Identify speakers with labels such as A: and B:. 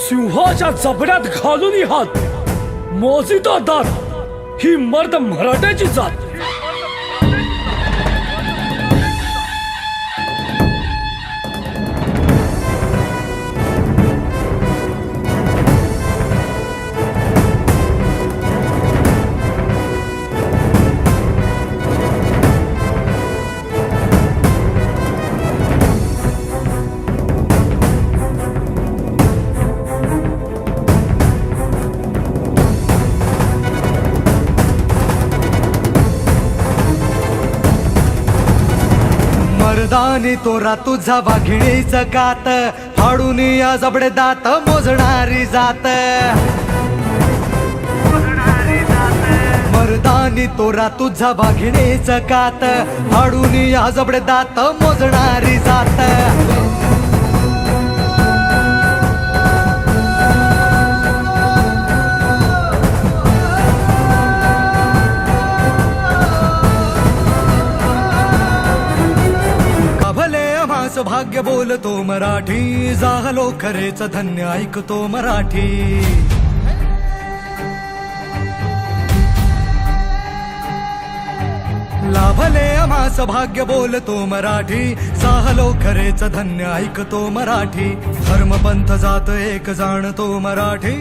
A: सिंहाच्या जबड्यात घालून हात मोजितो दात ही मर्द मराठ्याची जात.
B: मर्दानी तोरा तुझा वाघिणीचं कात फाडून या जबडे दात मोजणारी जात. मर्दानी तोरा तुझा वाघिणीचं कात फाडून या जबडे दात मोजणारी जात. भाग्य बोलतो मराठी झालो खरेच धन्य ऐकतो मराठी. लाभले आम्हास भाग्य बोलतो मराठी झालो खरेच धन्य ऐकतो मराठी. धर्म पंथ जात एक जाणतो मराठी.